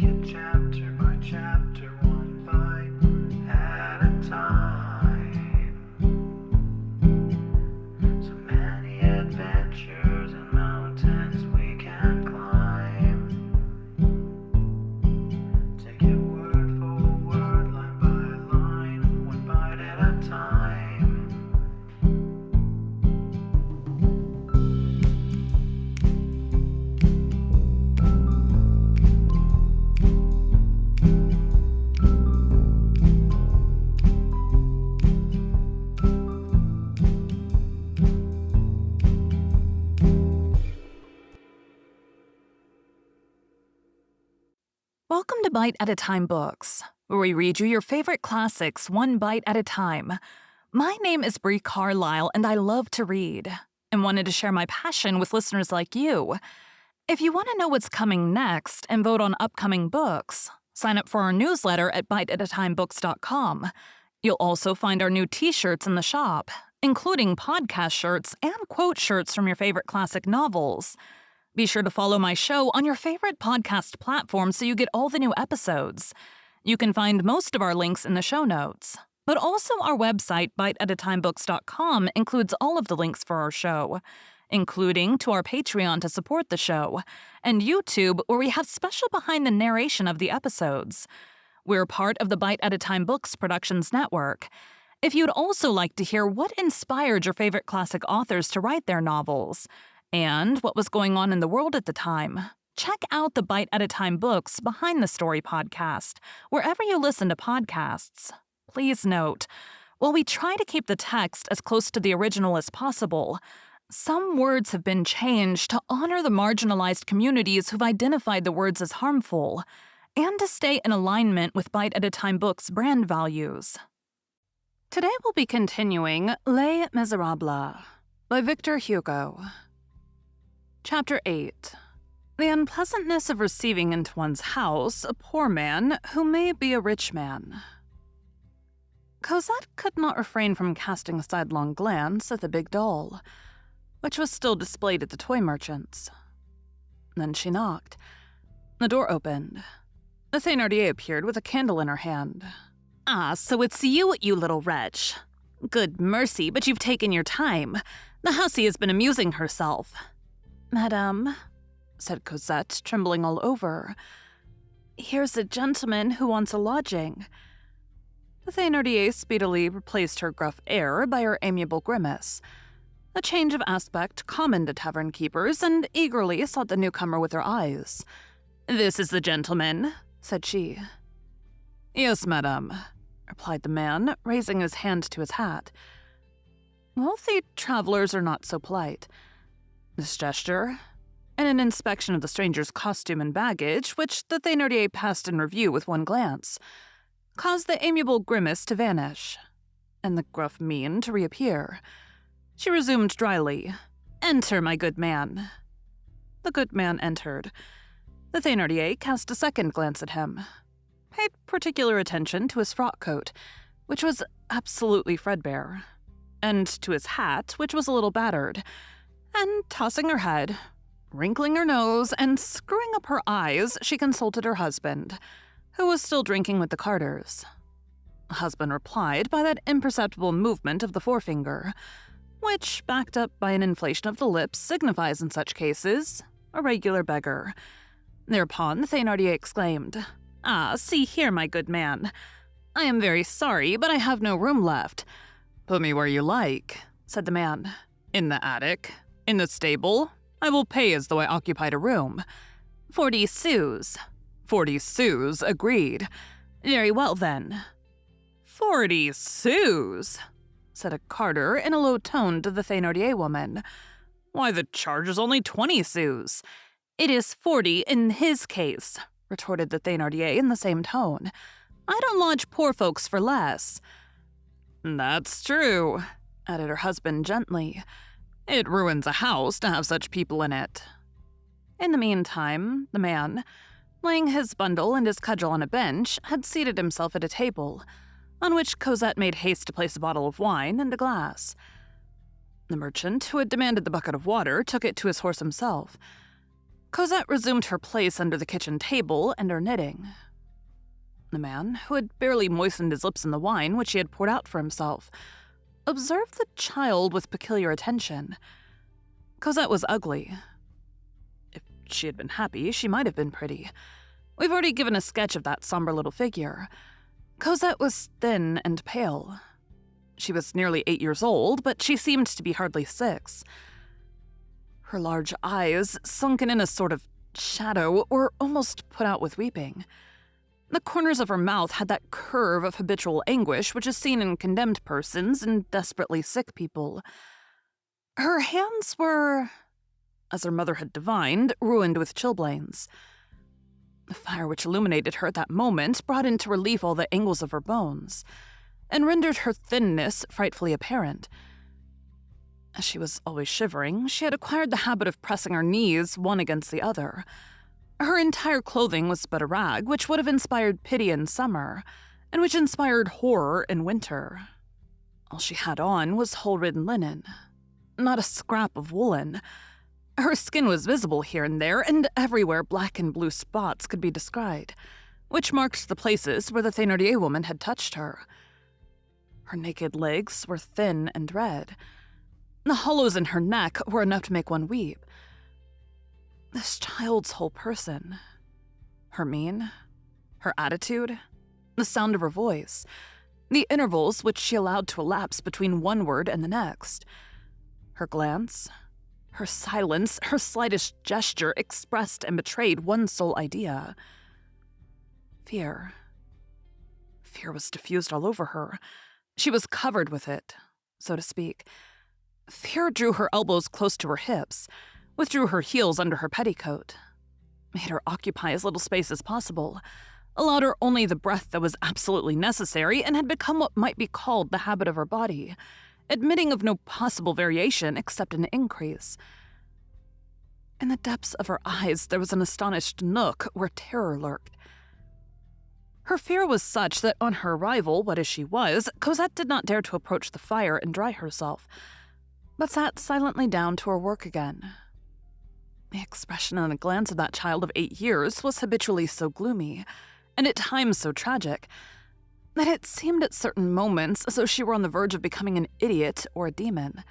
it chapter by chapter, one bite at a time. So many adventures and mountains we can climb. Take it word for word, line by line, one bite at a time. Welcome to Bite at a Time Books, where we read you your favorite classics one bite at a time. My name is Bree Carlile, and I love to read, and wanted to share my passion with listeners like you. If you want to know what's coming next and vote on upcoming books, sign up for our newsletter at biteatatimebooks.com. You'll also find our new t-shirts in the shop, including podcast shirts and quote shirts from your favorite classic novels. Be sure to follow my show on your favorite podcast platform so you get all the new episodes. You can find most of our links in the show notes, but also our website, biteatatimebooks.com, includes all of the links for our show, including to our Patreon to support the show, and YouTube, where we have special behind the narration of the episodes. We're part of the Bite at a Time Books Productions Network. If you'd also like to hear what inspired your favorite classic authors to write their novels, and what was going on in the world at the time, check out the Bite at a Time Books Behind the Story podcast, wherever you listen to podcasts. Please note, while we try to keep the text as close to the original as possible, some words have been changed to honor the marginalized communities who've identified the words as harmful, and to stay in alignment with Bite at a Time Books' brand values. Today we'll be continuing Les Miserables by Victor Hugo. Chapter 8. The unpleasantness of receiving into one's house a poor man who may be a rich man. Cosette could not refrain from casting a sidelong glance at the big doll, which was still displayed at the toy merchant's. Then she knocked. The door opened. The Thénardier appeared with a candle in her hand. "Ah, so it's you little wretch. Good mercy, but you've taken your time. The hussy has been amusing herself." "Madame," said Cosette, trembling all over, "here's a gentleman who wants a lodging." The Thénardier speedily replaced her gruff air by her amiable grimace, a change of aspect common to tavern keepers, and eagerly sought the newcomer with her eyes. "This is the gentleman," said she. "Yes, madame," replied the man, raising his hand to his hat. Wealthy travelers are not so polite. This gesture, and an inspection of the stranger's costume and baggage, which the Thénardier passed in review with one glance, caused the amiable grimace to vanish, and the gruff mien to reappear. She resumed dryly, "Enter, my good man." The good man entered. The Thénardier cast a second glance at him, paid particular attention to his frock coat, which was absolutely threadbare, and to his hat, which was a little battered, and tossing her head, wrinkling her nose, and screwing up her eyes, she consulted her husband, who was still drinking with the carters. The husband replied by that imperceptible movement of the forefinger, which, backed up by an inflation of the lips, signifies in such cases a regular beggar. Thereupon the Thénardier exclaimed, "Ah, see here, my good man. I am very sorry, but I have no room left." "Put me where you like," said the man. "In the attic? In the stable? I will pay as though I occupied a room." 40 sous. 40 sous, agreed. "Very well, then." 40 sous, said a carter in a low tone to the Thénardier woman. "Why, the charge is only 20 sous." "It is 40 in his case," retorted the Thénardier in the same tone. "I don't lodge poor folks for less." "That's true," added her husband gently. "It ruins a house to have such people in it." In the meantime, the man, laying his bundle and his cudgel on a bench, had seated himself at a table, on which Cosette made haste to place a bottle of wine and a glass. The merchant, who had demanded the bucket of water, took it to his horse himself. Cosette resumed her place under the kitchen table and her knitting. The man, who had barely moistened his lips in the wine which he had poured out for himself, observed the child with peculiar attention. Cosette was ugly. If she had been happy, she might have been pretty. We've already given a sketch of that somber little figure. Cosette was thin and pale. She was nearly 8 years old, but she seemed to be hardly 6. Her large eyes, sunken in a sort of shadow, were almost put out with weeping. The corners of her mouth had that curve of habitual anguish which is seen in condemned persons and desperately sick people. Her hands were, as her mother had divined, ruined with chilblains. The fire which illuminated her at that moment brought into relief all the angles of her bones, and rendered her thinness frightfully apparent. As she was always shivering, she had acquired the habit of pressing her knees one against the other. Her entire clothing was but a rag, which would have inspired pity in summer, and which inspired horror in winter. All she had on was whole-ridden linen, not a scrap of woolen. Her skin was visible here and there, and everywhere black and blue spots could be descried, which marked the places where the Thénardier woman had touched her. Her naked legs were thin and red. The hollows in her neck were enough to make one weep. This child's whole person, her mien, her attitude, the sound of her voice, the intervals which she allowed to elapse between one word and the next, her glance, her silence, her slightest gesture expressed and betrayed one sole idea: fear. Fear was diffused all over her. She was covered with it, so to speak. Fear drew her elbows close to her hips, withdrew her heels under her petticoat, made her occupy as little space as possible, allowed her only the breath that was absolutely necessary, and had become what might be called the habit of her body, admitting of no possible variation except an increase. In the depths of her eyes there was an astonished nook where terror lurked. Her fear was such that on her arrival, what as she was, Cosette did not dare to approach the fire and dry herself, but sat silently down to her work again. The expression and the glance of that child of 8 years was habitually so gloomy, and at times so tragic, that it seemed at certain moments as though she were on the verge of becoming an idiot or a demon.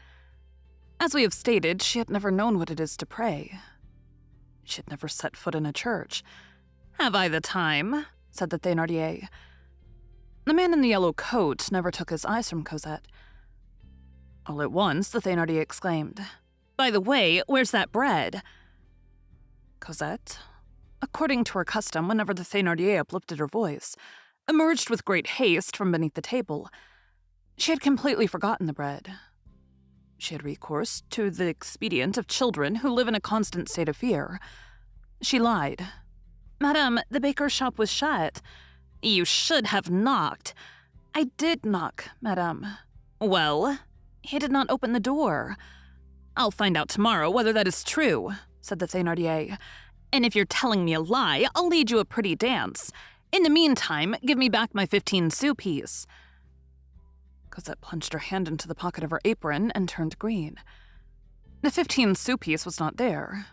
As we have stated, she had never known what it is to pray. She had never set foot in a church. "Have I the time?" said the Thénardier. The man in the yellow coat never took his eyes from Cosette. All at once, the Thénardier exclaimed, "By the way, where's that bread?" Cosette, according to her custom whenever the Thénardier uplifted her voice, emerged with great haste from beneath the table. She had completely forgotten the bread. She had recourse to the expedient of children who live in a constant state of fear. She lied. "Madame, the baker's shop was shut." "You should have knocked." "I did knock, madame." "Well?" "He did not open the door." "I'll find out tomorrow whether that is true," said the Thénardier. "And if you're telling me a lie, I'll lead you a pretty dance. In the meantime, give me back my 15-sou piece." Cosette plunged her hand into the pocket of her apron and turned green. The 15-sou piece was not there.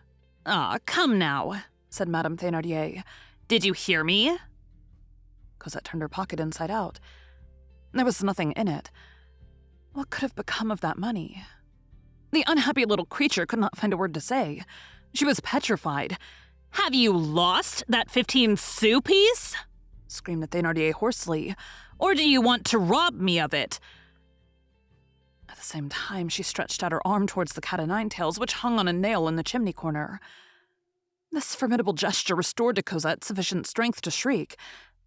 "Ah, come now," said Madame Thénardier. "Did you hear me?" Cosette turned her pocket inside out. There was nothing in it. What could have become of that money? The unhappy little creature could not find a word to say. She was petrified. "Have you lost that 15-sou piece?" screamed the Thénardier hoarsely. "Or do you want to rob me of it?" At the same time, she stretched out her arm towards the cat-o'-nine-tails which hung on a nail in the chimney corner. This formidable gesture restored to Cosette sufficient strength to shriek,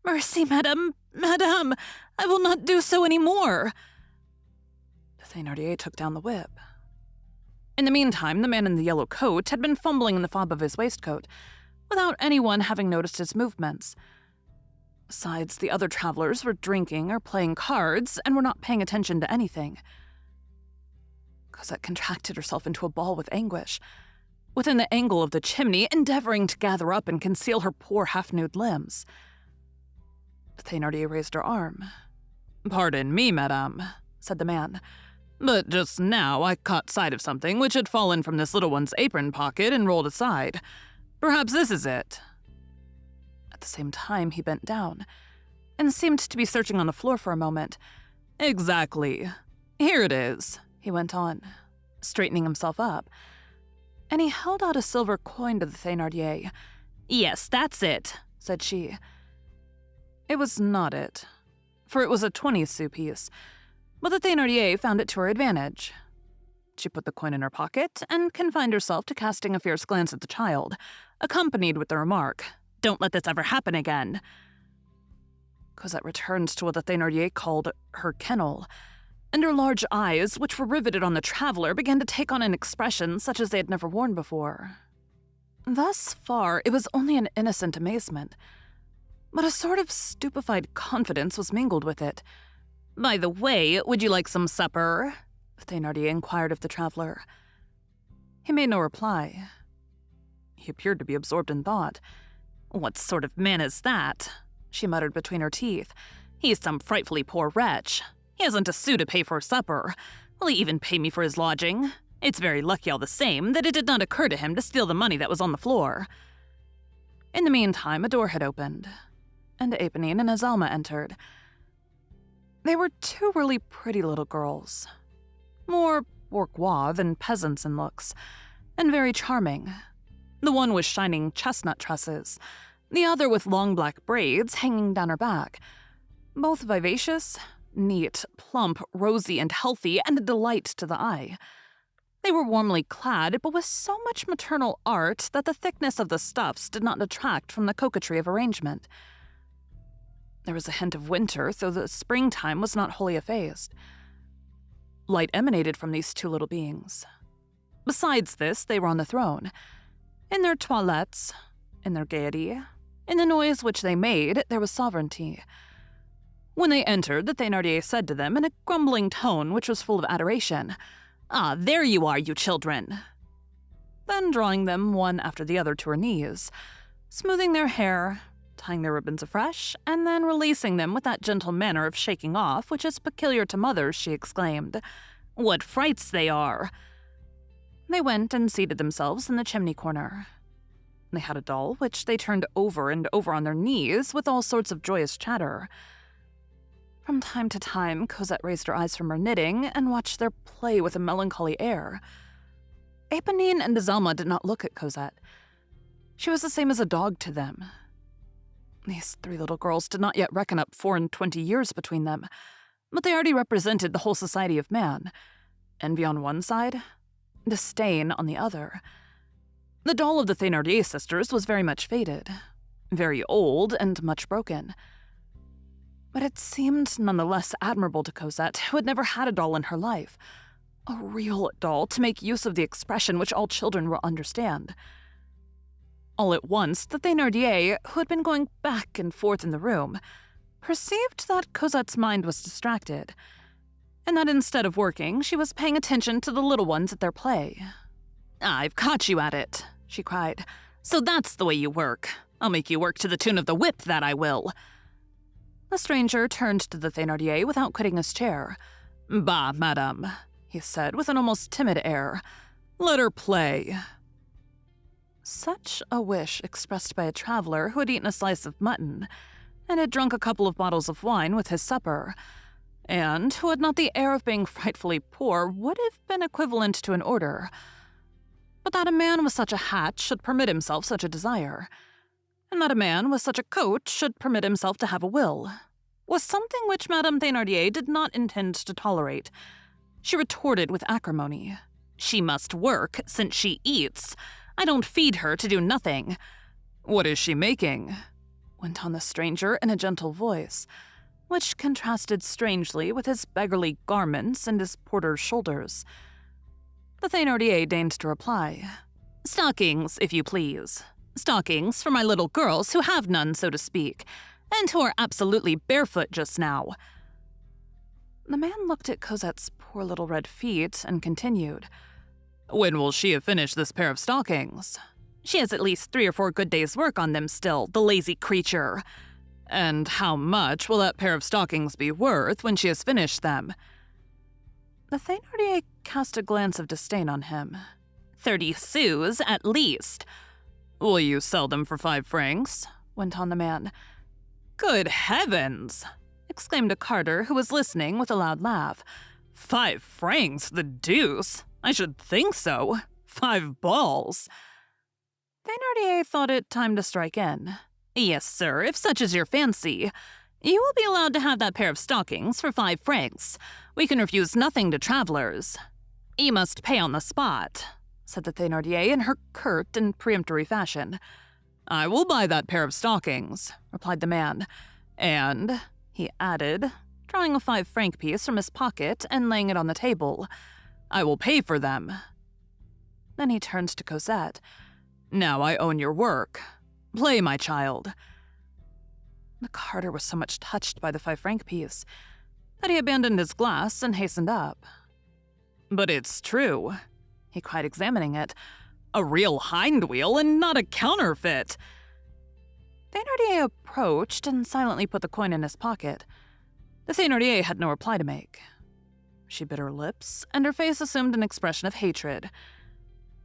"Mercy, madame, madame, I will not do so any more." The Thénardier took down the whip. In the meantime, the man in the yellow coat had been fumbling in the fob of his waistcoat, without anyone having noticed his movements. Besides, the other travelers were drinking or playing cards and were not paying attention to anything. Cosette contracted herself into a ball with anguish, within the angle of the chimney, endeavoring to gather up and conceal her poor half-nude limbs. The Thénardier raised her arm. "Pardon me, madame," said the man, "but just now I caught sight of something which had fallen from this little one's apron pocket and rolled aside. Perhaps this is it." At the same time, he bent down and seemed to be searching on the floor for a moment. "Exactly. Here it is," he went on, straightening himself up, and he held out a silver coin to the Thénardier. "Yes, that's it," said she. It was not it, for it was a 20-sou piece, but the Thénardier found it to her advantage. She put the coin in her pocket and confined herself to casting a fierce glance at the child, accompanied with the remark, "Don't let this ever happen again." Cosette returned to what the Thénardier called her kennel, and her large eyes, which were riveted on the traveler, began to take on an expression such as they had never worn before. Thus far, it was only an innocent amazement, but a sort of stupefied confidence was mingled with it. "By the way, would you like some supper?" the Thénardier inquired of the traveler. He made no reply. He appeared to be absorbed in thought. "What sort of man is that?" she muttered between her teeth. "He's some frightfully poor wretch. He hasn't a sou to pay for supper. Will he even pay me for his lodging? It's very lucky all the same that it did not occur to him to steal the money that was on the floor." In the meantime, a door had opened, and Éponine and Azelma entered. They were two really pretty little girls, more bourgeois than peasants in looks, and very charming. The one with shining chestnut tresses, the other with long black braids hanging down her back. Both vivacious, neat, plump, rosy, and healthy, and a delight to the eye. They were warmly clad, but with so much maternal art that the thickness of the stuffs did not detract from the coquetry of arrangement. There was a hint of winter, though the springtime was not wholly effaced. Light emanated from these two little beings. Besides this, they were on the throne. In their toilettes, in their gaiety, in the noise which they made, there was sovereignty. When they entered, the Thénardier said to them in a grumbling tone which was full of adoration, "Ah, there you are, you children!" Then drawing them one after the other to her knees, smoothing their hair, tying their ribbons afresh, and then releasing them with that gentle manner of shaking off which is peculiar to mothers, she exclaimed, "What frights they are!" They went and seated themselves in the chimney corner. They had a doll which they turned over and over on their knees with all sorts of joyous chatter. From time to time, Cosette raised her eyes from her knitting and watched their play with a melancholy air. Éponine and Azelma did not look at Cosette. She was the same as a dog to them. These three little girls did not yet reckon up 24 years between them, but they already represented the whole society of man. Envy on one side, disdain on the other. The doll of the Thénardier sisters was very much faded, very old, and much broken. But it seemed none the less admirable to Cosette, who had never had a doll in her life. A real doll, to make use of the expression which all children will understand. All at once, the Thénardier, who had been going back and forth in the room, perceived that Cosette's mind was distracted, and that instead of working, she was paying attention to the little ones at their play. "I've caught you at it," she cried. "So that's the way you work. I'll make you work to the tune of the whip, that I will." The stranger turned to the Thénardier without quitting his chair. "Bah, madame," he said with an almost timid air. "Let her play." Such a wish expressed by a traveler who had eaten a slice of mutton and had drunk a couple of bottles of wine with his supper, and who had not the air of being frightfully poor, would have been equivalent to an order. But that a man with such a hat should permit himself such a desire, and that a man with such a coat should permit himself to have a will, was something which Madame Thénardier did not intend to tolerate. She retorted with acrimony. "She must work, since she eats. I don't feed her to do nothing." "What is she making?" went on the stranger in a gentle voice, which contrasted strangely with his beggarly garments and his porter's shoulders. The Thénardier deigned to reply, "Stockings, if you please. Stockings for my little girls who have none, so to speak, and who are absolutely barefoot just now." The man looked at Cosette's poor little red feet and continued, "When will she have finished this pair of stockings?" "She has at least 3 or 4 good days' work on them still, the lazy creature." "And how much will that pair of stockings be worth when she has finished them?" The Thénardier cast a glance of disdain on him. 30 sous, at least. Will you sell them for 5 francs? Went on the man. Good heavens! Exclaimed a carter who was listening with a loud laugh. 5 francs, the deuce! I should think so. 5 balls. Thénardier thought it time to strike in. Yes, sir, if such is your fancy. You will be allowed to have that pair of stockings for 5 francs. We can refuse nothing to travelers. You must pay on the spot, said the Thénardier in her curt and peremptory fashion. I will buy that pair of stockings, replied the man. And, he added, drawing a 5-franc piece from his pocket and laying it on the table, I will pay for them. Then he turned to Cosette. Now I own your work. Play, my child. The carter was so much touched by the 5-franc piece that he abandoned his glass and hastened up. But it's true, he cried, examining it. A real hind wheel and not a counterfeit. Thénardier approached and silently put the coin in his pocket. The Thénardier had no reply to make. She bit her lips, and her face assumed an expression of hatred.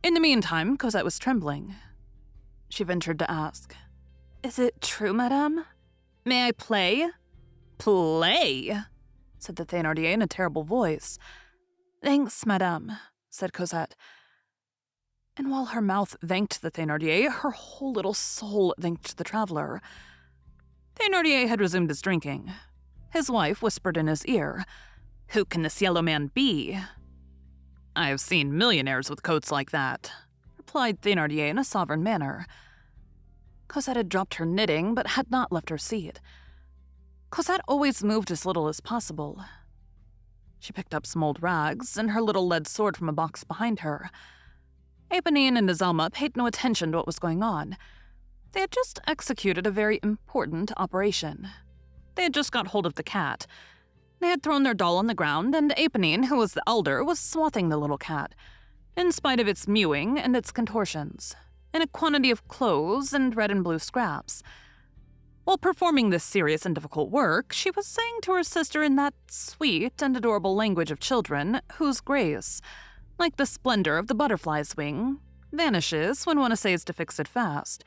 In the meantime, Cosette was trembling. She ventured to ask, Is it true, madame? May I play? Play? Said the Thénardier in a terrible voice. Thanks, madame, said Cosette. And while her mouth thanked the Thénardier, her whole little soul thanked the traveler. Thénardier had resumed his drinking. His wife whispered in his ear, Who can this yellow man be? I have seen millionaires with coats like that, replied Thénardier in a sovereign manner. Cosette had dropped her knitting, but had not left her seat. Cosette always moved as little as possible. She picked up some old rags and her little lead sword from a box behind her. Éponine and Azelma paid no attention to what was going on. They had just executed a very important operation. They had just got hold of the cat. They had thrown their doll on the ground, and Éponine, who was the elder, was swathing the little cat, in spite of its mewing and its contortions, in a quantity of clothes and red and blue scraps. While performing this serious and difficult work, she was saying to her sister in that sweet and adorable language of children, whose grace, like the splendor of the butterfly's wing, vanishes when one essays to fix it fast.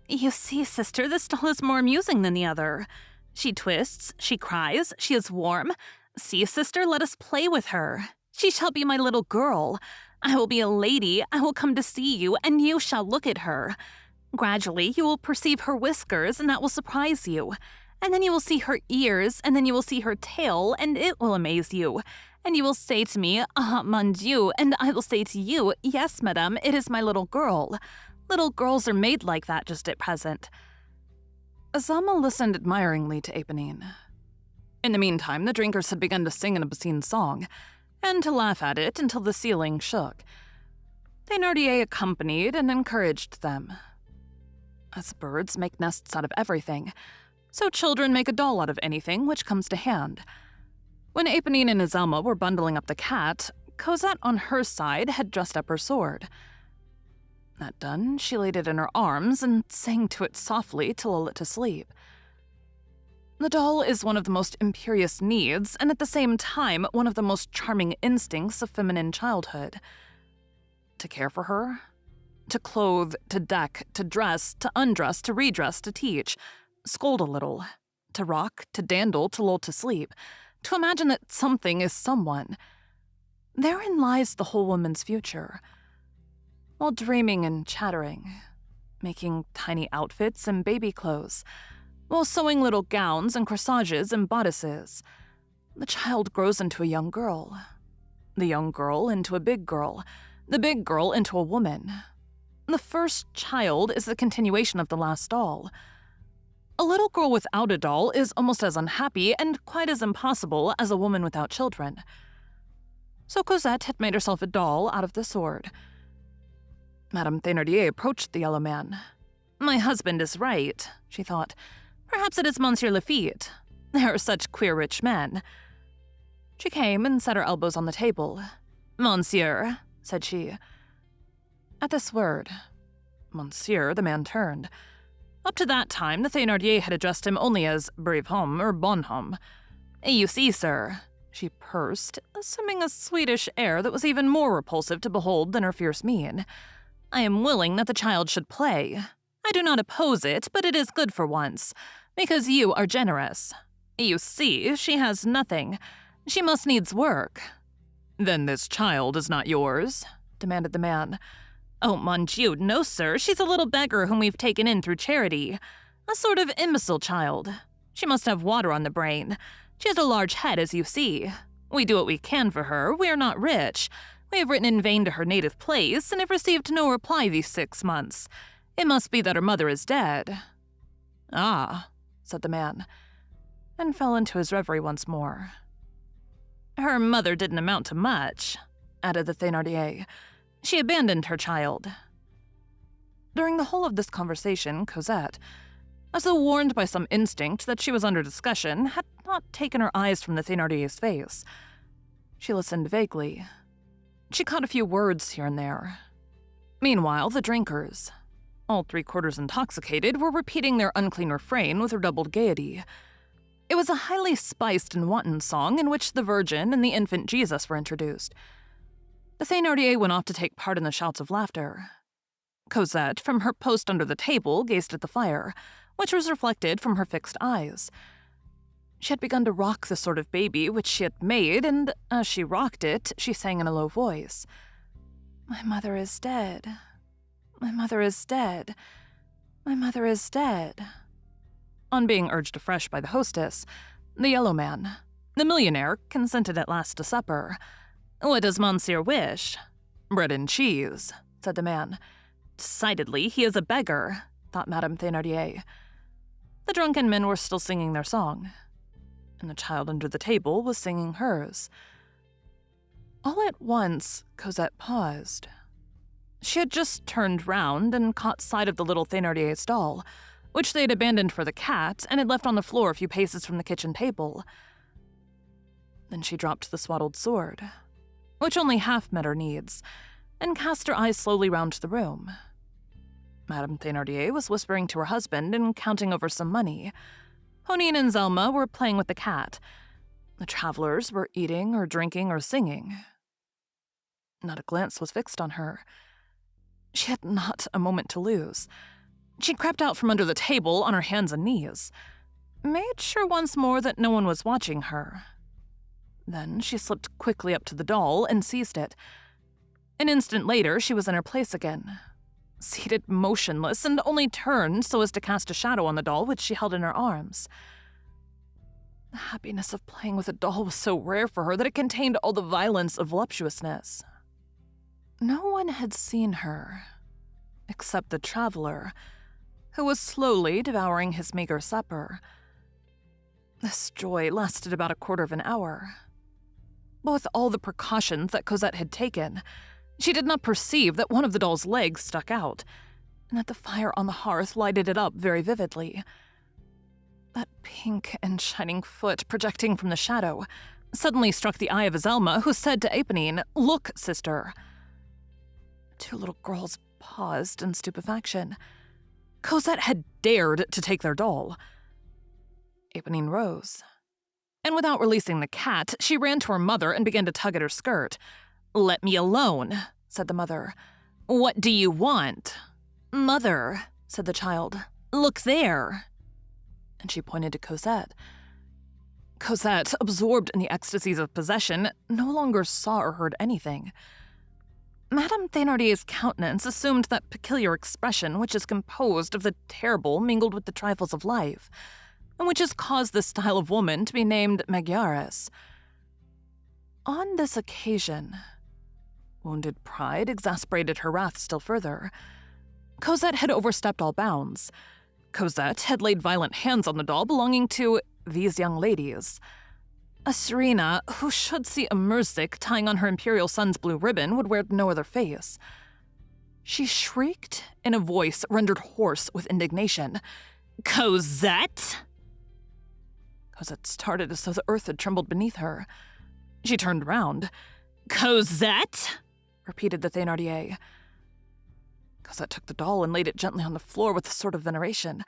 You see, sister, this doll is more amusing than the other. She twists, she cries, she is warm. See, sister, let us play with her. She shall be my little girl. I will be a lady, I will come to see you, and you shall look at her. Gradually, you will perceive her whiskers, and that will surprise you. And then you will see her ears, and then you will see her tail, and it will amaze you. And you will say to me, Ah, mon Dieu, and I will say to you, Yes, madame, it is my little girl. Little girls are made like that just at present. Azelma listened admiringly to Éponine. In the meantime, the drinkers had begun to sing an obscene song, and to laugh at it until the ceiling shook. Thénardier accompanied and encouraged them. As birds make nests out of everything, so children make a doll out of anything which comes to hand. When Éponine and Azelma were bundling up the cat, Cosette on her side had dressed up her sword. That done, she laid it in her arms and sang to it softly to lull it to sleep. The doll is one of the most imperious needs, and at the same time one of the most charming instincts of feminine childhood. To care for her, to clothe, to deck, to dress, to undress, to redress, to teach, scold a little, to rock, to dandle, to lull to sleep, to imagine that something is someone. Therein lies the whole woman's future. While dreaming and chattering, making tiny outfits and baby clothes, while sewing little gowns and corsages and bodices, the child grows into a young girl, the young girl into a big girl, the big girl into a woman. The first child is the continuation of the last doll. A little girl without a doll is almost as unhappy and quite as impossible as a woman without children. So Cosette had made herself a doll out of the sword. Madame Thénardier approached the yellow man. My husband is right, she thought. Perhaps it is Monsieur Lafitte. There are such queer rich men. She came and set her elbows on the table. Monsieur, said she. At this word, Monsieur, the man turned. Up to that time, the Thénardier had addressed him only as brave homme or bonhomme. You see, sir, she pursed, assuming a Swedish air that was even more repulsive to behold than her fierce mien. I am willing that the child should play. I do not oppose it, but it is good for once, because you are generous. You see, she has nothing. She must needs work." "Then this child is not yours?" demanded the man. "Oh, mon Dieu, no, sir. She's a little beggar whom we've taken in through charity. A sort of imbecile child. She must have water on the brain. She has a large head, as you see. We do what we can for her. We are not rich. We have written in vain to her native place, and have received no reply these 6 months. It must be that her mother is dead." "Ah," said the man, and fell into his reverie once more. "Her mother didn't amount to much," added the Thénardier. "She abandoned her child." During the whole of this conversation, Cosette, as though warned by some instinct that she was under discussion, had not taken her eyes from the Thénardier's face. She listened vaguely. She caught a few words here and there. Meanwhile, the drinkers, all 3/4 intoxicated, were repeating their unclean refrain with redoubled gaiety. It was a highly spiced and wanton song in which the Virgin and the infant Jesus were introduced. The Thénardier went off to take part in the shouts of laughter. Cosette, from her post under the table, gazed at the fire, which was reflected from her fixed eyes. She had begun to rock the sort of baby which she had made, and as she rocked it, she sang in a low voice, "My mother is dead. My mother is dead. My mother is dead." On being urged afresh by the hostess, the yellow man, the millionaire, consented at last to supper. "What does monsieur wish?" "Bread and cheese," said the man. "Decidedly, he is a beggar," thought Madame Thénardier. The drunken men were still singing their song, and the child under the table was singing hers. All at once, Cosette paused. She had just turned round and caught sight of the little Thénardier's doll, which they had abandoned for the cat and had left on the floor a few paces from the kitchen table. Then she dropped the swaddled sword, which only half met her needs, and cast her eyes slowly round the room. Madame Thénardier was whispering to her husband and counting over some money. Honine and Zelma were playing with the cat. The travelers were eating or drinking or singing. Not a glance was fixed on her. She had not a moment to lose. She crept out from under the table on her hands and knees, made sure once more that no one was watching her. Then she slipped quickly up to the doll and seized it. An instant later, she was in her place again, seated motionless, and only turned so as to cast a shadow on the doll which she held in her arms. The happiness of playing with a doll was so rare for her that it contained all the violence of voluptuousness. No one had seen her, except the traveler, who was slowly devouring his meager supper. This joy lasted about a quarter of an hour. But with all the precautions that Cosette had taken, she did not perceive that one of the doll's legs stuck out, and that the fire on the hearth lighted it up very vividly. That pink and shining foot projecting from the shadow suddenly struck the eye of Zelma, who said to Éponine, "Look, sister." The two little girls paused in stupefaction. Cosette had dared to take their doll. Éponine rose, and without releasing the cat, she ran to her mother and began to tug at her skirt. "Let me alone," said the mother. "What do you want?" "Mother," said the child, "look there." And she pointed to Cosette. Cosette, absorbed in the ecstasies of possession, no longer saw or heard anything. Madame Thénardier's countenance assumed that peculiar expression which is composed of the terrible mingled with the trifles of life, and which has caused this style of woman to be named Magyaris. On this occasion, wounded pride exasperated her wrath still further. Cosette had overstepped all bounds. Cosette had laid violent hands on the doll belonging to these young ladies. A Serena, who should see a Murzik tying on her imperial son's blue ribbon, would wear no other face. She shrieked in a voice rendered hoarse with indignation, "Cosette!" Cosette started as though the earth had trembled beneath her. She turned round. "Cosette!" repeated the Thénardier. Cosette took the doll and laid it gently on the floor with a sort of veneration,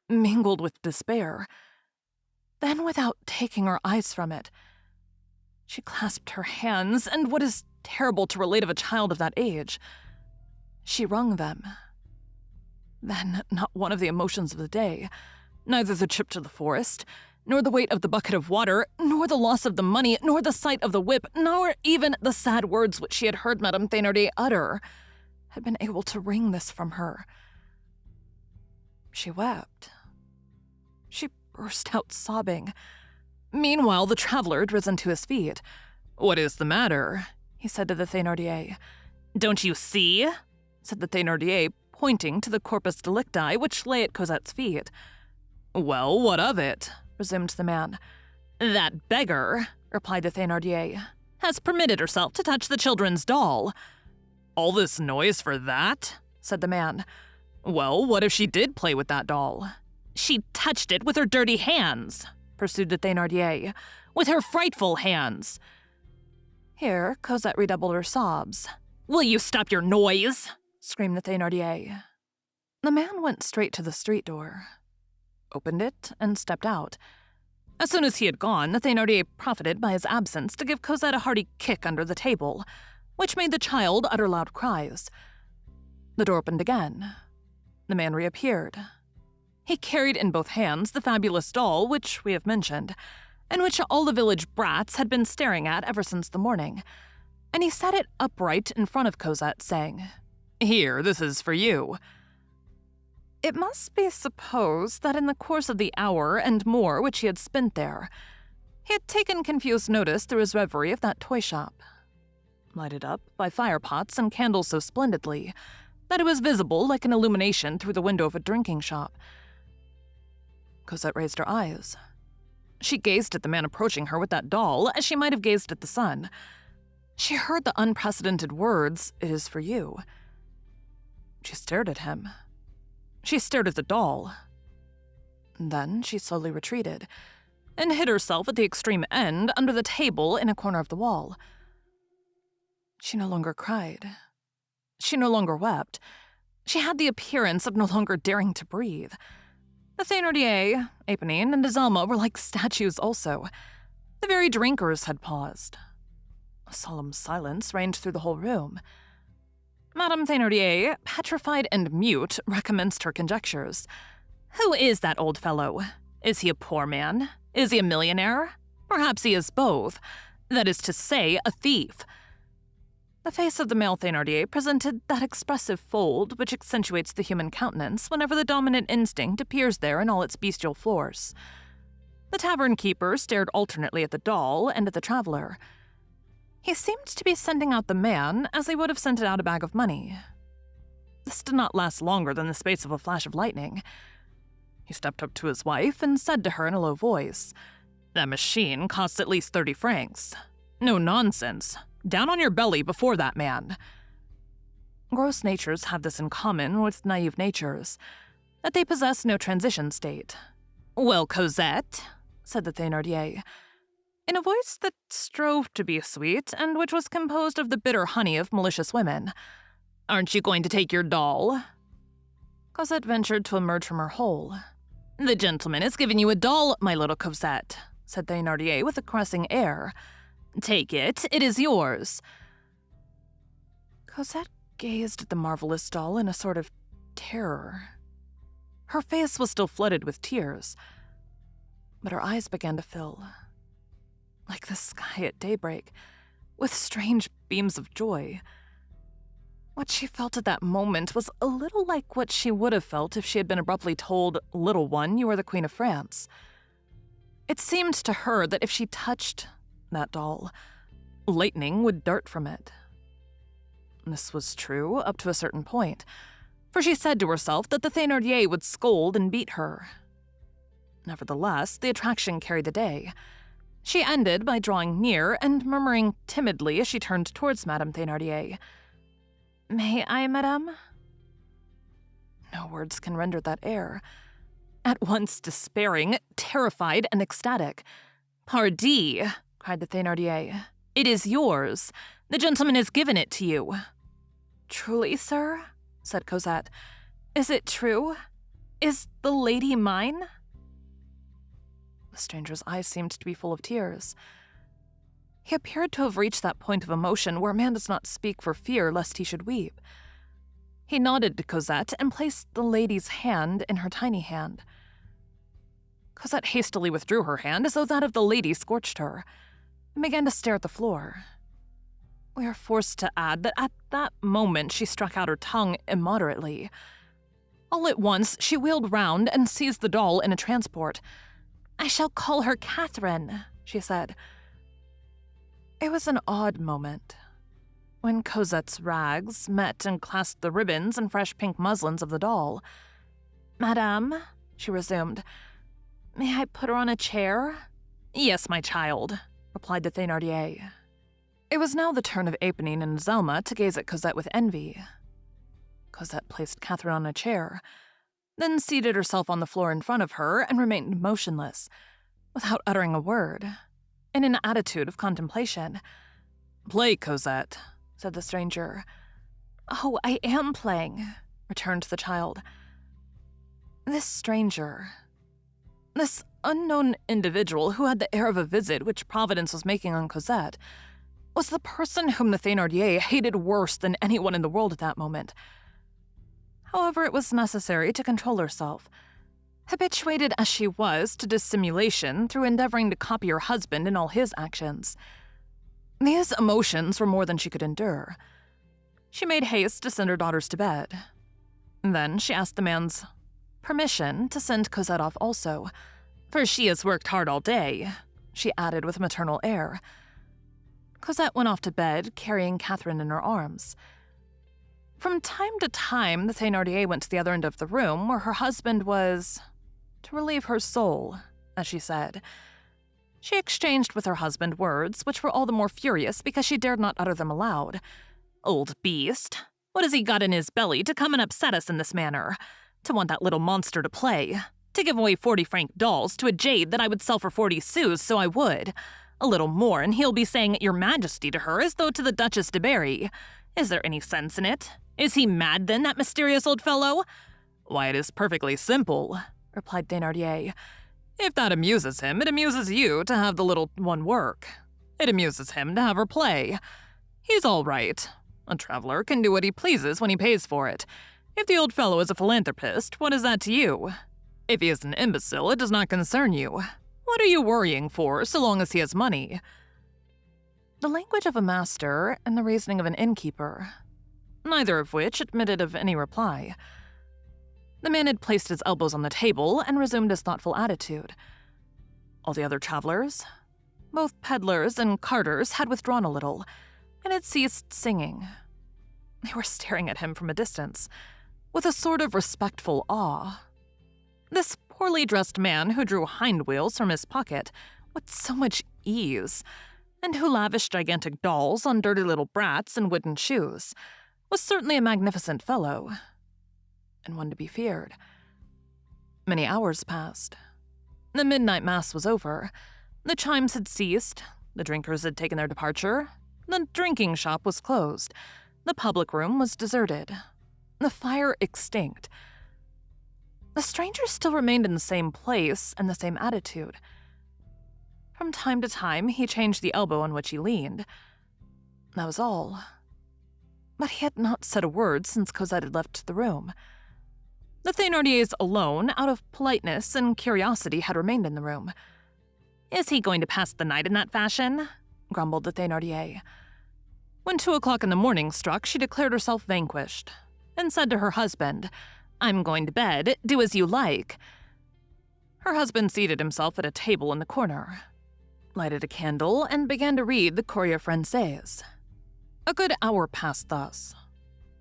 mingled with despair. Then, without taking her eyes from it, she clasped her hands, and what is terrible to relate of a child of that age, She wrung them. Then, not one of the emotions of the day, neither the trip to the forest, nor the weight of the bucket of water, nor the loss of the money, nor the sight of the whip, nor even the sad words which she had heard Madame Thénardier utter, had been able to wring this from her. She wept. She burst out sobbing. Meanwhile, the traveler had risen to his feet. "What is the matter?" he said to the Thénardier. "Don't you see?" said the Thénardier, pointing to the corpus delicti which lay at Cosette's feet. "Well, what of it?" resumed the man. "That beggar," replied the Thénardier, "has permitted herself to touch the children's doll." "All this noise for that?" said the man. "Well, what if she did play with that doll?" "She touched it with her dirty hands," pursued the Thénardier, "with her frightful hands." Here, Cosette redoubled her sobs. "Will you stop your noise?" screamed the Thénardier. The man went straight to the street door, opened it, and stepped out. As soon as he had gone, the Thénardier profited by his absence to give Cosette a hearty kick under the table, which made the child utter loud cries. The door opened again. The man reappeared. He carried in both hands the fabulous doll which we have mentioned, and which all the village brats had been staring at ever since the morning, and he set it upright in front of Cosette, saying, "Here, this is for you." It must be supposed that in the course of the hour and more which he had spent there, he had taken confused notice through his reverie of that toy shop, lighted up by fire-pots and candles so splendidly that it was visible like an illumination through the window of a drinking shop. Cosette raised her eyes. She gazed at the man approaching her with that doll as she might have gazed at the sun. She heard the unprecedented words, "It is for you." She stared at him. She stared at the doll. Then she slowly retreated and hid herself at the extreme end under the table in a corner of the wall. She no longer cried. She no longer wept. She had the appearance of no longer daring to breathe. The Thénardier, Éponine, and Azelma were like statues also. The very drinkers had paused. A solemn silence reigned through the whole room. Madame Thénardier, petrified and mute, recommenced her conjectures. Who is that old fellow? Is he a poor man? Is he a millionaire? Perhaps he is both. That is to say, a thief. The face of the male Thénardier presented that expressive fold which accentuates the human countenance whenever the dominant instinct appears there in all its bestial force. The tavern keeper stared alternately at the doll and at the traveler. He seemed to be sending out the man as he would have sent out a bag of money. This did not last longer than the space of a flash of lightning. He stepped up to his wife and said to her in a low voice, "That machine costs at least 30 francs. No nonsense. Down on your belly before that man." Gross natures have this in common with naive natures, that they possess no transition state. "Well, Cosette," said the Thénardier, in a voice that strove to be sweet and which was composed of the bitter honey of malicious women, "aren't you going to take your doll?" Cosette ventured to emerge from her hole. "The gentleman has given you a doll, my little Cosette," said Thénardier with a caressing air. "Take it, it is yours." Cosette gazed at the marvelous doll in a sort of terror. Her face was still flooded with tears, but her eyes began to fill, like the sky at daybreak, with strange beams of joy. What she felt at that moment was a little like what she would have felt if she had been abruptly told, "Little one, you are the Queen of France." It seemed to her that if she touched that doll, lightning would dart from it. This was true up to a certain point, for she said to herself that the Thénardier would scold and beat her. Nevertheless, the attraction carried the day. She ended by drawing near and murmuring timidly as she turned towards Madame Thénardier, "May I, madame?" No words can render that air. At once despairing, terrified, and ecstatic. "Pardi!" cried the Thénardier. "It is yours. The gentleman has given it to you." "Truly, sir?" said Cosette. "Is it true? Is the lady mine?" The stranger's eyes seemed to be full of tears. He appeared to have reached that point of emotion where man does not speak for fear lest he should weep. He nodded to Cosette and placed the lady's hand in her tiny hand. Cosette hastily withdrew her hand as though that of the lady scorched her, and began to stare at the floor. We are forced to add that at that moment she struck out her tongue immoderately. All at once, she wheeled round and seized the doll in a transport. "I shall call her Catherine," she said. It was an odd moment. When Cosette's rags met and clasped the ribbons and fresh pink muslins of the doll. "Madame," she resumed, "may I put her on a chair?" "Yes, my child," replied the Thénardier. It was now the turn of Éponine and Zelma to gaze at Cosette with envy. Cosette placed Catherine on a chair, then seated herself on the floor in front of her and remained motionless, without uttering a word, in an attitude of contemplation. "Play, Cosette," said the stranger. "Oh, I am playing," returned the child. This stranger, this unknown individual who had the air of a visit which Providence was making on Cosette, was the person whom the Thénardier hated worse than anyone in the world at that moment. However, it was necessary to control herself, habituated as she was to dissimulation through endeavoring to copy her husband in all his actions. These emotions were more than she could endure. She made haste to send her daughters to bed. Then she asked the man's permission to send Cosette off also, "for she has worked hard all day," she added with a maternal air. Cosette went off to bed, carrying Catherine in her arms. From time to time, the Thénardier went to the other end of the room where her husband was to relieve her soul, as she said. She exchanged with her husband words which were all the more furious because she dared not utter them aloud. "Old beast! What has he got in his belly to come and upset us in this manner? To want that little monster to play? To give away 40-franc dolls to a jade that I would sell for 40 sous, so I would. A little more, and he'll be saying 'Your Majesty' to her as though to the Duchess de Berry. Is there any sense in it? Is he mad, then, that mysterious old fellow?" "Why, it is perfectly simple," replied Thénardier. "If that amuses him, it amuses you to have the little one work. It amuses him to have her play. He's all right. A traveler can do what he pleases when he pays for it. If the old fellow is a philanthropist, what is that to you? If he is an imbecile, it does not concern you. What are you worrying for, so long as he has money?" The language of a master and the reasoning of an innkeeper, neither of which admitted of any reply. The man had placed his elbows on the table and resumed his thoughtful attitude. All the other travelers, both peddlers and carters, had withdrawn a little, and had ceased singing. They were staring at him from a distance, with a sort of respectful awe. This poorly dressed man who drew hindwheels from his pocket with so much ease, and who lavished gigantic dolls on dirty little brats in wooden shoes, was certainly a magnificent fellow, and one to be feared. Many hours passed. The midnight mass was over. The chimes had ceased. The drinkers had taken their departure. The drinking shop was closed. The public room was deserted. The fire extinct. The stranger still remained in the same place and the same attitude. From time to time, he changed the elbow on which he leaned. That was all. But he had not said a word since Cosette had left the room. The Thénardiers alone, out of politeness and curiosity, had remained in the room. "Is he going to pass the night in that fashion?" grumbled the Thénardier. When 2 o'clock in the morning struck, she declared herself vanquished, and said to her husband, "I'm going to bed. Do as you like." Her husband seated himself at a table in the corner, lighted a candle, and began to read the Courrier Français. A good hour passed thus.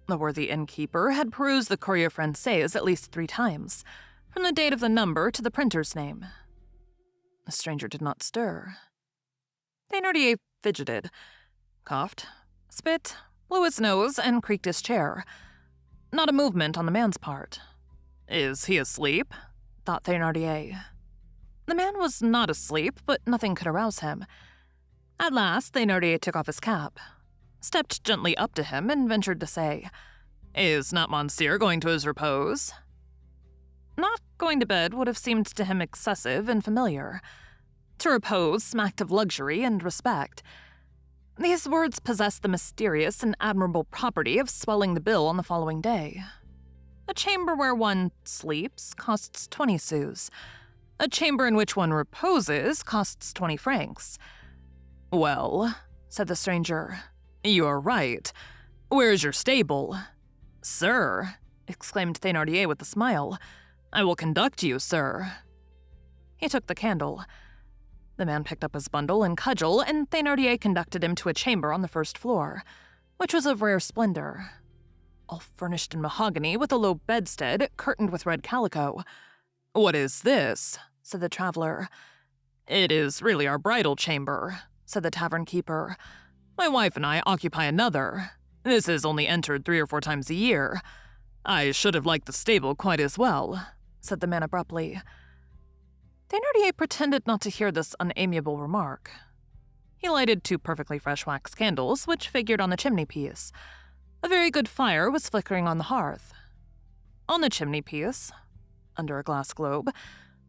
The worthy innkeeper had perused the Courrier Français at least 3 times, from the date of the number to the printer's name. The stranger did not stir. Thénardier fidgeted, coughed, spit, blew his nose, and creaked his chair. Not a movement on the man's part. "Is he asleep?" thought Thénardier. The man was not asleep, but nothing could arouse him. At last, Thénardier took off his cap, stepped gently up to him, and ventured to say, "Is not Monsieur going to his repose?" Not going to bed would have seemed to him excessive and familiar. To repose smacked of luxury and respect. These words possessed the mysterious and admirable property of swelling the bill on the following day. A chamber where one sleeps costs 20 sous. A chamber in which one reposes costs 20 francs. "Well," said the stranger, "you are right. Where is your stable?" "Sir," exclaimed Thénardier with a smile, "I will conduct you, sir." He took the candle. The man picked up his bundle and cudgel, and Thénardier conducted him to a chamber on the first floor, which was of rare splendor. All furnished in mahogany, with a low bedstead curtained with red calico. "What is this?" said the traveler. "It is really our bridal chamber," said the tavern keeper. "My wife and I occupy another. This is only entered 3 or 4 times a year. I should have liked the stable quite as well," said the man abruptly. Thénardier pretended not to hear this unamiable remark. He lighted 2 perfectly fresh wax candles, which figured on the chimney-piece. A very good fire was flickering on the hearth. On the chimney-piece, under a glass globe,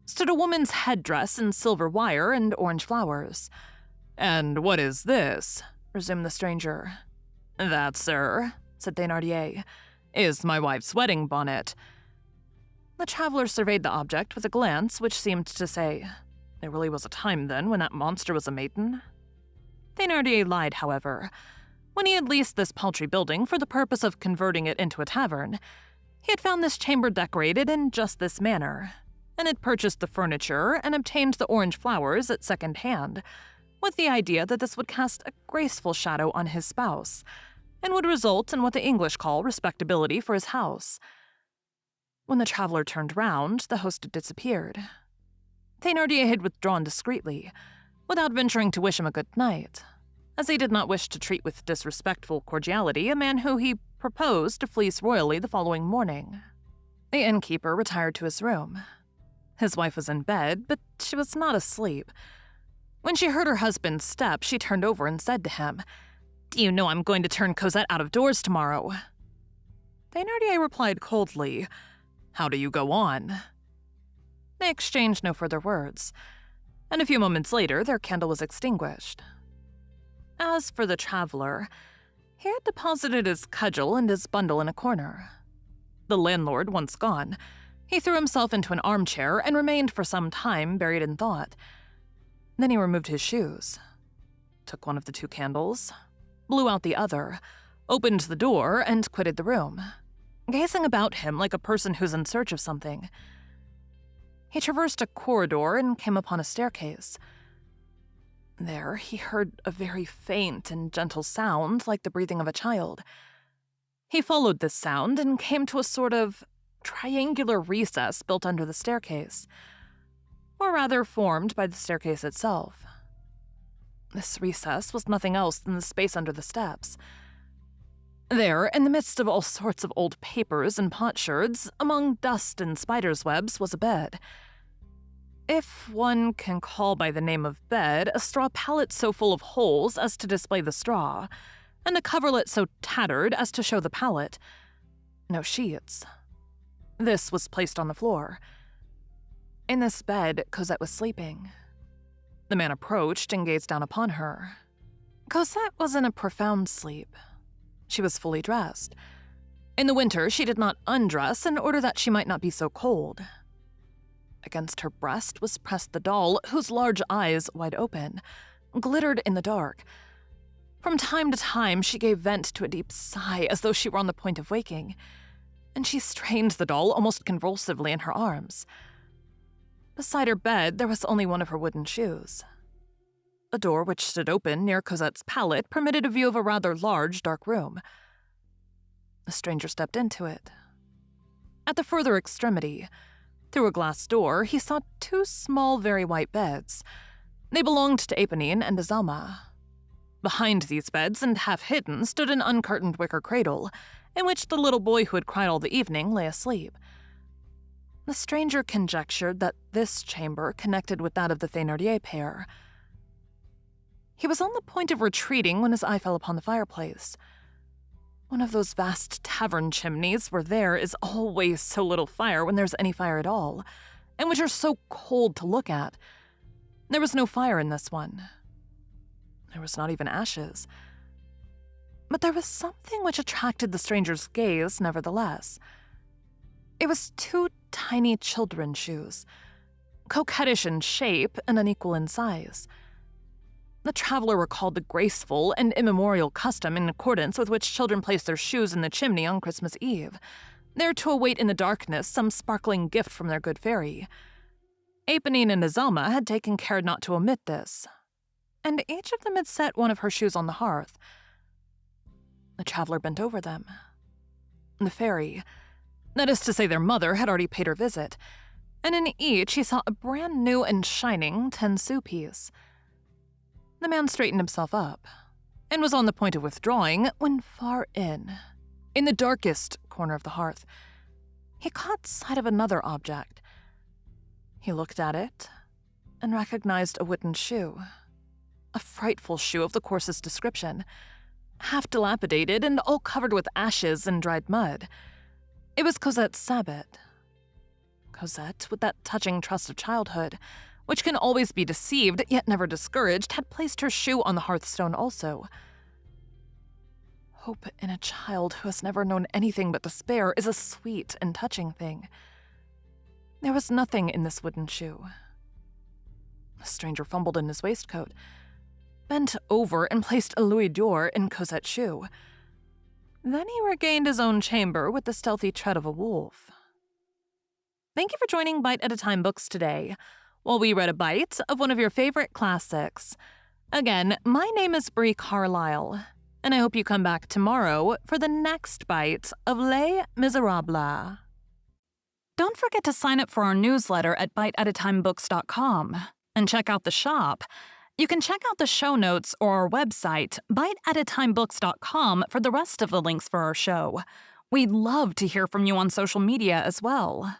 stood a woman's headdress in silver wire and orange flowers. "And what is this?" resumed the stranger. "That, sir," said Thénardier, "is my wife's wedding bonnet." The traveler surveyed the object with a glance which seemed to say, "There really was a time, then, when that monster was a maiden?" Thénardier lied, however. When he had leased this paltry building for the purpose of converting it into a tavern, he had found this chamber decorated in just this manner, and had purchased the furniture and obtained the orange flowers at second hand, with the idea that this would cast a graceful shadow on his spouse, and would result in what the English call respectability for his house. When the traveler turned round, the host had disappeared. Thénardier had withdrawn discreetly, without venturing to wish him a good night, as he did not wish to treat with disrespectful cordiality a man who he proposed to fleece royally the following morning. The innkeeper retired to his room. His wife was in bed, but she was not asleep. When she heard her husband's step, she turned over and said to him, "Do you know I'm going to turn Cosette out of doors tomorrow?" Thénardier replied coldly, "How do you go on?" They exchanged no further words, and a few moments later their candle was extinguished. As for the traveler, he had deposited his cudgel and his bundle in a corner. The landlord once gone, he threw himself into an armchair and remained for some time buried in thought. Then he removed his shoes, took one of the 2 candles, blew out the other, opened the door, and quitted the room, gazing about him like a person who's in search of something. He traversed a corridor and came upon a staircase. There he heard a very faint and gentle sound like the breathing of a child. He followed this sound and came to a sort of triangular recess built under the staircase, or rather formed by the staircase itself. This recess was nothing else than the space under the steps. There, in the midst of all sorts of old papers and potsherds, among dust and spiders' webs, was a bed. If one can call by the name of bed a straw pallet so full of holes as to display the straw, and a coverlet so tattered as to show the pallet. No sheets. This was placed on the floor. In this bed, Cosette was sleeping. The man approached and gazed down upon her. Cosette was in a profound sleep. She was fully dressed. In the winter, she did not undress in order that she might not be so cold. Against her breast was pressed the doll, whose large eyes, wide open, glittered in the dark. From time to time, she gave vent to a deep sigh as though she were on the point of waking, and she strained the doll almost convulsively in her arms. Beside her bed, there was only one of her wooden shoes. A door which stood open near Cosette's pallet permitted a view of a rather large, dark room. The stranger stepped into it. At the further extremity, through a glass door, he saw 2 small, very white beds. They belonged to Éponine and Azelma. Behind these beds, and half hidden, stood an uncurtained wicker cradle, in which the little boy who had cried all the evening lay asleep. The stranger conjectured that this chamber connected with that of the Thénardier pair. He was on the point of retreating when his eye fell upon the fireplace. One of those vast tavern chimneys where there is always so little fire when there's any fire at all, and which are so cold to look at. There was no fire in this one. There was not even ashes. But there was something which attracted the stranger's gaze nevertheless. It was two tiny children's shoes, coquettish in shape and unequal in size. The traveler recalled the graceful and immemorial custom in accordance with which children place their shoes in the chimney on Christmas Eve, there to await in the darkness some sparkling gift from their good fairy. Eponine and Azelma had taken care not to omit this, and each of them had set one of her shoes on the hearth. The traveler bent over them. The fairy, that is to say their mother, had already paid her visit, and in each he saw a brand new and shining 10-sou piece. The man straightened himself up and was on the point of withdrawing when far in the darkest corner of the hearth, he caught sight of another object. He looked at it and recognized a wooden shoe, a frightful shoe of the coarsest description, half dilapidated and all covered with ashes and dried mud. It was Cosette's sabot. Cosette, with that touching trust of childhood, which can always be deceived yet never discouraged, had placed her shoe on the hearthstone also. Hope in a child who has never known anything but despair is a sweet and touching thing. There was nothing in this wooden shoe. The stranger fumbled in his waistcoat, bent over and placed a louis d'or in Cosette's shoe. Then he regained his own chamber with the stealthy tread of a wolf. Thank you for joining Bite at a Time Books today, while we read a bite of one of your favorite classics. Again, my name is Bree Carlile, and I hope you come back tomorrow for the next bite of Les Miserables. Don't forget to sign up for our newsletter at biteatatimebooks.com and check out the shop. You can check out the show notes or our website, biteatatimebooks.com, for the rest of the links for our show. We'd love to hear from you on social media as well.